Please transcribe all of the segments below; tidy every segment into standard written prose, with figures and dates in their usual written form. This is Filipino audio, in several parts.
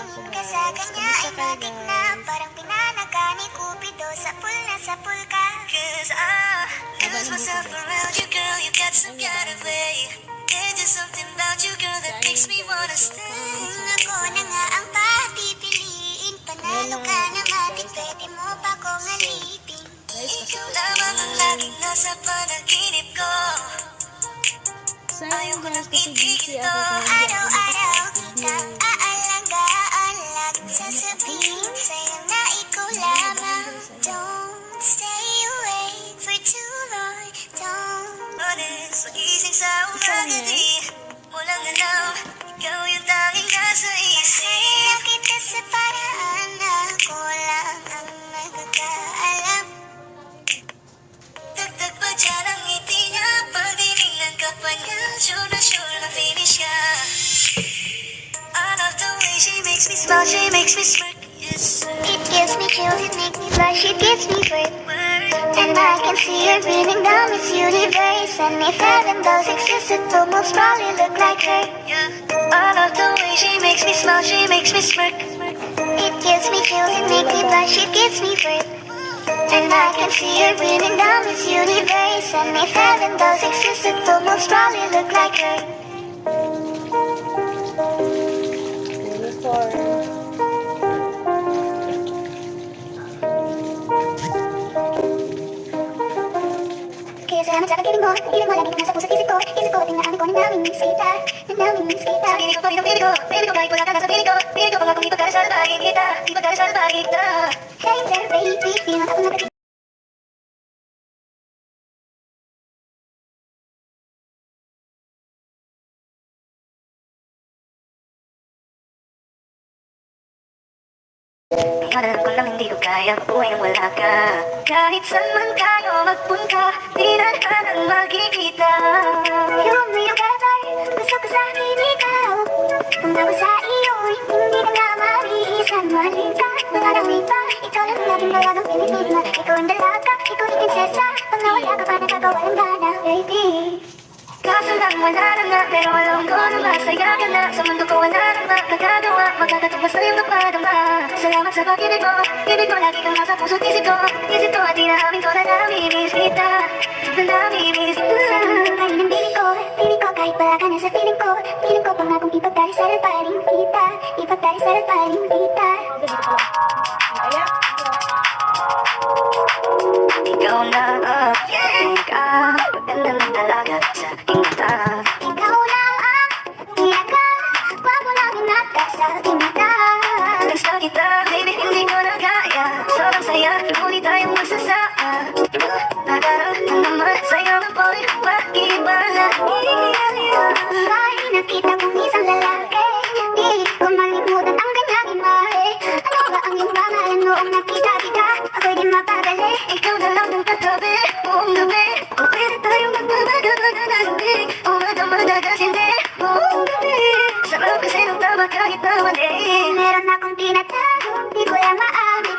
Tumingin ka sa kanya ay matik na parang pinanaga ni Cupido. Sapul na sapul ka. Cause I lose myself around you, girl. You got some kind of way. There's just something about you, girl, that makes me wanna stay. Ako na nga ang papipiliin. Panalo ka na matik, pwede mo pa kong alipin. Ikaw lamang ang laging nasa panaginip ko. Sayang guys, kasi busy ako. Araw-araw kitang aalangaan. Laging sasabihin sa'yo na ikaw lamang. Don't stay away for too long. Don't honest, magising sa umaga di mo lang alam. Ikaw yung tanging nasa isip. Sayang kita sa paraan na ako lang ang nagkakaalam. Dagdag pa dyan ang ngiti niya. Pag dinignan ka pa niya, sure na finish ka. I love the way she makes me smile, she makes me smirk, yes. It gives me chills, it makes me blush, it gives me breath. And I can see her breathing down this universe. And if heaven does exist, it will most probably look like her. I love the way she makes me smile, she makes me smirk. It gives me chills, it makes me blush, it gives me breath. And I can see her breathing down this universe. And if heaven does exist, it will most probably look like her. Kaya salamat sa pagkiling mo, lagi ka nasa puso't isip ko, tingnan ko na namimiss kita. Sa piling ko, kahit wala ka na sa piling ko, pangakong di pagkara sa labagin kita, Hey there baby, di naman ako nagkakita. Ngayon alam ko lang hindi ko kaya mabuhay nang wala ka. Kahit saan man tayo magpunta, di na nang magkikita. Yung better, gusto ko sabihin ikaw. Kung ako sa iyo, hindi ka na mariisan. Mahalin ka, magagamit pa. Ikaw lang laging malagang Pilipina. Ikaw ang dalaga, ikaw yung prinsesa. Pag nawala ka pa, nagagawa ng gana, baby. Kaso lang wala na nga, pero alam ko na masaya ka na. Sa mundo ko wala na nga nagagawa, magkakatubas na yung napadama. Salamat sa pag-ibig mo, lagi kang nasa puso't isip ko. At inahamin ko na namimiss kita. Sobrang namimiss kita. Kayo ng piling ko, kahit wala ka na sa piling ko, pangakong ipagdarisal pa rin kita. Ikaw na, maganda ng talaga sa aking mata. Ikaw na wag mo lang inata sa aking mata. Gusto kita, baby, hindi ko na kaya. Sobrang saya, ngunit tayong magsasama. Nagkaroon na naman sa'yo ng boy, pag-ibala. Kahit nakita kong isang lalaki, di ko malimutan ang kanyang imahe. Ano ba ang iyong pangalan noong nakita kita? Ako'y di mapagali. Ikaw na lang ng katabi, buong gabi. O pwede tayong magmamagalalasig, o madamadagasindi, buong gabi. Sarap kasi nung tama kahit na mali. Meron akong tinatago, di ko lang maamin.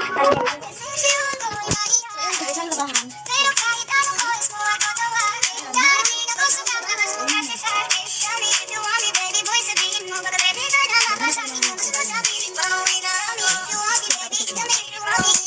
Sisiwan ko mo'y naihan. Pero kahit anong oras mo ako tawagin, darating ako sa paglakas mo kasi sa akin. Tell me if you want me, baby boy, sabihin mo. Baka pwede ka na mapasakin mo. Gusto ko sabihin mo, uwi na kami. If you want me, baby, tell me if you want me.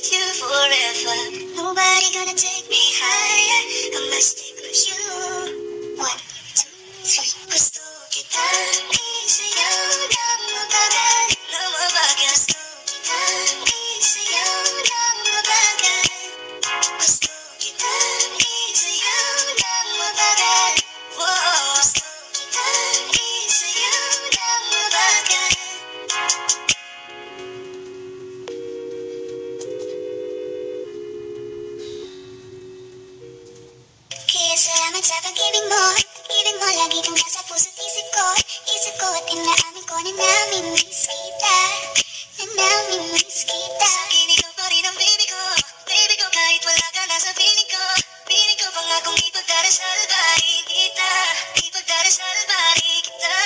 with you forever. Nobody gonna take me higher. I must stick with you. 1, 2, 3. Gusto kitang isayaw ng mabagal. Na mabagal. Gusto kitang isayaw ng mabagal. Gusto kitang isayaw ng mabagal. Whoa. Gusto kitang isayaw ng mabagal. Kaya salamat sa pag-ibig mo. Pag-ibig mo lagi kang nasa puso't isip ko. Isip ko at inaamin ko na namimiss kita. Na namimiss kita. Sa akin ikaw pa rin ang baby ko. Baby ko kahit wala ka na sa piling ko. Piling ko pangakong ipagdarasal pa rin kita. Ipagdarasal pa rin kita.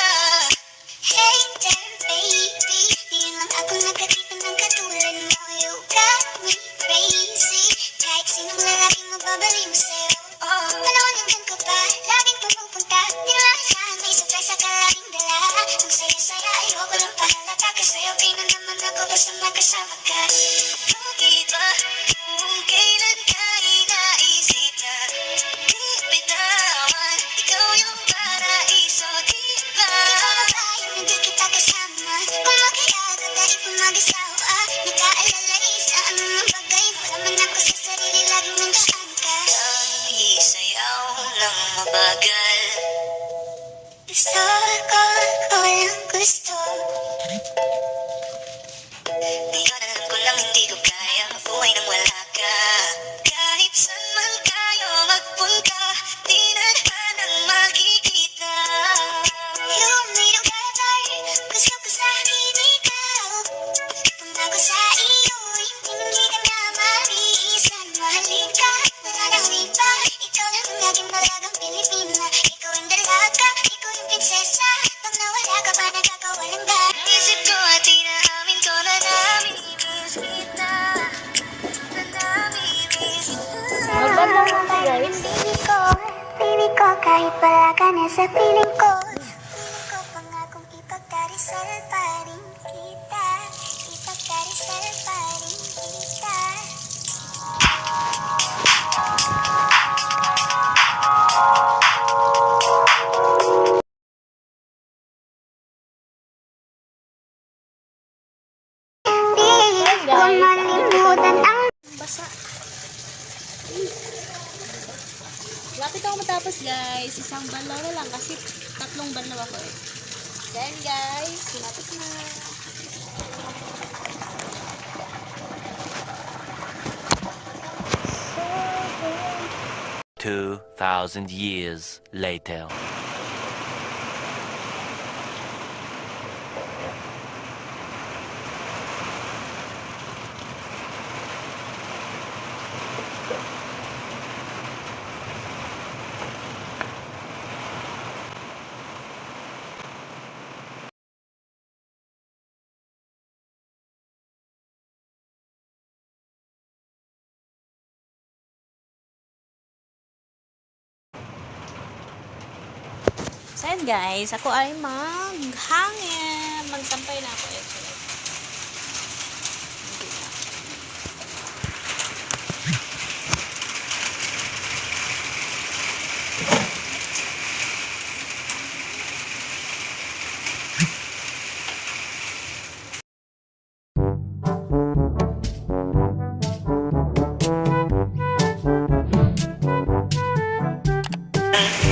Hey there baby, di lang ako nagkakita ng katulad mo. You got me crazy. Kahit sinong lalaki mababaliw sa'yo. Panahon hanggang ka pa, laging pumupunta. Di maasahan may surprise ka laging dala. Ang saya-saya ayoko lang pahalata. Kasi okay na naman ako basta magkasama ka. Bakit ba kung kailan ka inaisip na di bitawan? Ikaw yung paraiso, di ba? Ikaw na tayo na di kita kasama. Kung mag-iaga tayo kung mag-isawa. Nakaalala isa anong bagay. Wala man ako sa sarili, laging nandaan ka. Ang isayaw ng mabagal. Gusto ko lang gusto. Ngayon alam ko lang hindi ko kaya mabuhay nang wala ka. Kahit saan man tayo magpunta, di na nang makikita. You made a weather, gusto ko sa akin ikaw. Kung ako sa iyo, hindi ka na mariisan. Mahalin ka, wala nang iba. Ikaw lang ang laging malagang Pilipina. Ikaw ang dalaga, ikaw yung prinsesa. Pag nawala ka pa, nagkakawalang ba? Isip ko at inaamin ko na namimiss kita. Na namimiss kita. Maganda naman guys. Baby ko, kahit wala ka na sa piling ko. Piling ko pangakong ipagdarisal pa rin kita. Ipagdarisal pa rin kita. Di ko malimutan ang Basa. Lapit ako matapos guys. Isang banlaw na lang kasi 3 banlaw ako eh. Then guys, lapit na. 2,000 years later. So yun guys, ako ay maghangin. Magsampay na ako actually. Hindi na.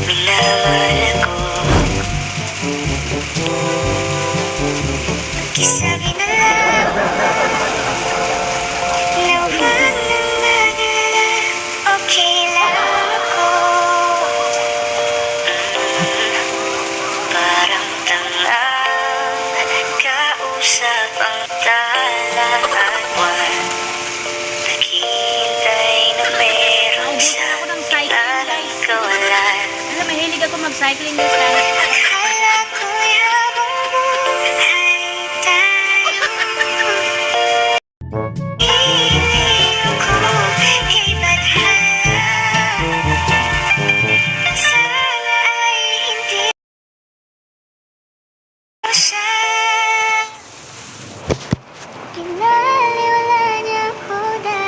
minamahal ko. Pakisabi na lang na wag nang mag-alala. Okay lang ako. Parang tangang kausap ang tala at buwan. Naghihintay na merong Ako ng cycling guys. kawalan. Alam, mahilig ako mag-cycling guys. Akala ko habang buhay tayo, iiling ko ibadhala. Sana ay hindi mo siya. Kinaliwala niya ako dahil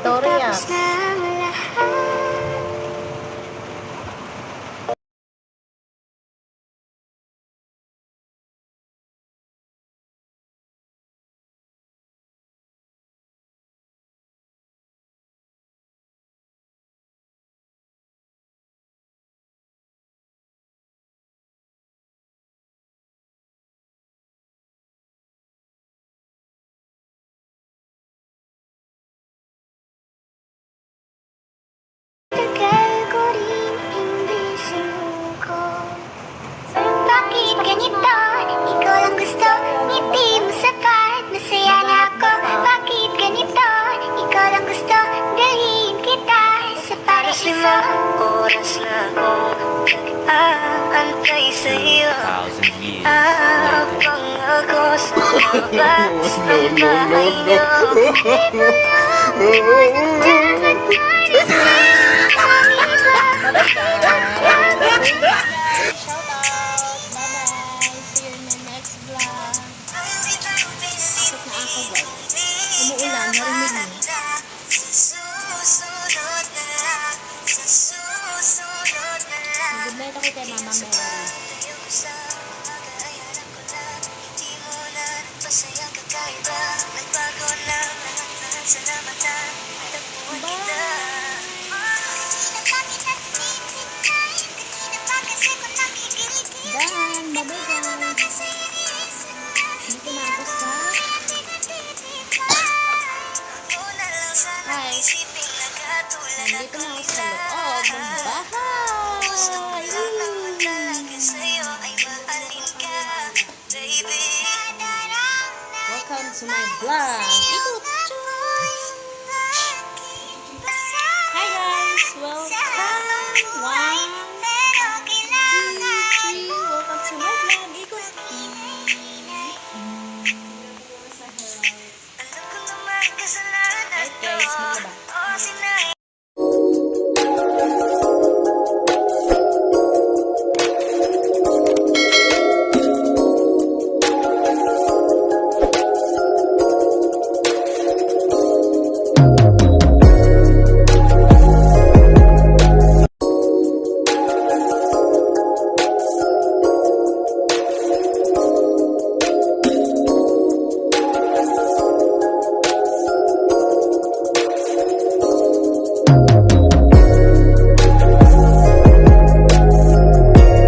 Victoria. Tapos na ang lahat. Tagal ko rin hindi sinuko. Bakit ganito? Ikaw lang gusto. Ngiti mo sapat. Masaya na ako. Bakit ganito? Ikaw lang gusto. Dalhin kita sa paraiso. Oras lang ako nag-aantay sa'yo. 1,000 years later. Habang ako sa labas ng bahay niyo. Shout out. Bye-bye. See you in the next vlog. Pasok na ako, guys. Umuulan, narinig niyo. Good night ako kay Mama Mary. Dan, bye-bye guys. Dito na ako sa... Hi. Nandito na ako sa loob ng bahay. Welcome to my vlog. Hi guys, welcome. 1, 2, 3. Welcome to my vlog. Ikot. Alright guys, mga ba?